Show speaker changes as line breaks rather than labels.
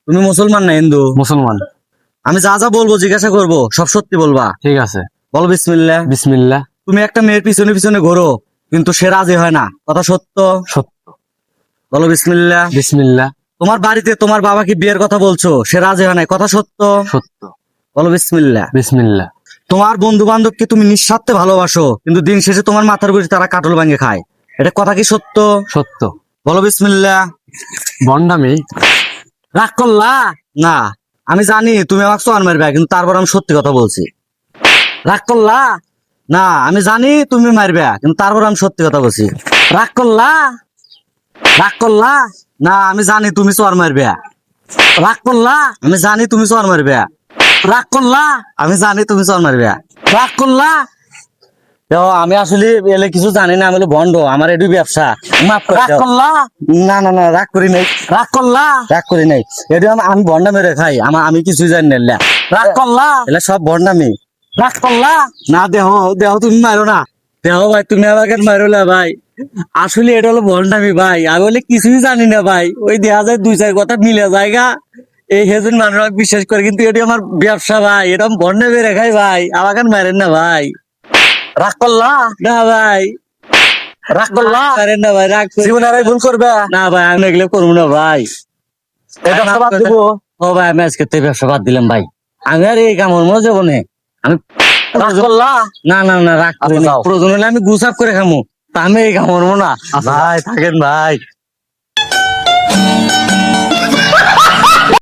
তুমি মুসলমান না হিন্দু?
মুসলমান।
আমি যা যা বলবো জিজ্ঞাসা করবো, সব সত্যি বলবা।
ঠিক আছে।
বলো বিসমিল্লাহ।
বিসমিল্লাহ।
তুমি একটা মেয়ের পিছনে পিছনে ঘোরো, কিন্তু সে রাজি হয় না, কথা সত্য?
সত্য।
বলো বিসমিল্লাহ।
বিসমিল্লাহ।
তোমার বাড়িতে তোমার বাবাকে বিয়ের কথা বলছো, সে রাজি হয় না, কথা সত্য?
সত্য।
বলো বিসমিল্লাহ।
বিসমিল্লাহ।
তোমার বন্ধু বান্ধবকে তুমি নিঃস্বার্থে ভালোবাসো, কিন্তু দিন শেষে তোমার মাথার উপরে তারা কাটল ভাঙে খায়, এটা কথা কি সত্য?
সত্য।
বলো বিসমিল্লাহ।
বন্ডামি।
রাগ করলা? না, আমি জানি তুমি আমাকে চোয়ার মারবে, কিন্তু তারপর আমি সত্যি কথা বলছি। রাগ করলা? না, আমি জানি তুমি মারবে, কিন্তু তারপর আমি সত্যি কথা বলছি। রাগ করলা? রাগ করলা? না, আমি জানি তুমি চোয়ার মারবে। রাগ করলা? আমি জানি তুমি চোয়ার মারবে। রাগ করলা? আমি জানি তুমি চোয়ার মারবে। রাগ করলা? আমি আসলে এলে কিছু জানি না, আমি হলো ভন্ড, আমার এটু ব্যবসা, মাফ করে দাও। রাগ করলা? না না না, রাগ করি নাই। রাগ করলা? রাগ করি নাই, এটা আমি ভন্ডা মেরে খাই, আমি কিছুই জানি না। রাগ করলা? এলে সব ভন্ডামি। রাগ করলা? না, দেহ দেহ তুমি মারো না, দেহ ভাই, তুমি আমাকে মারো না ভাই, আসলে এটা হলো ভন্ডামি ভাই, আমি বলে কিছুই জানি না ভাই, ওই দেখা যায় দুই চার কথা মিলে জায়গা, এই হেজন মানুষ আমাকে বিশ্বাস করে, কিন্তু এটি আমার ব্যবসা ভাই, এটা আমি ভন্ডা মেরে খাই ভাই, আমাকে মারেন না ভাই। রাগ করলা? না ভাই, রাগ করলা? আরে না ভাই, রাগ জীবনে আর ভুল করবে না ভাই, আমি এগুলো করবো না ভাই, এটা বাদ দিব। ও ভাই, আমি আজকে থেকে ব্যবসা বাদ দিলাম ভাই, আমি আর এই কাম মনে যাবো না। আমি রাগ করলা? না না না, রাগ করি না, প্রয়োজন হলে আমি গুসাপ করে খামো, তা আমি এই কাম করবো না ভাই, থাকেন ভাই।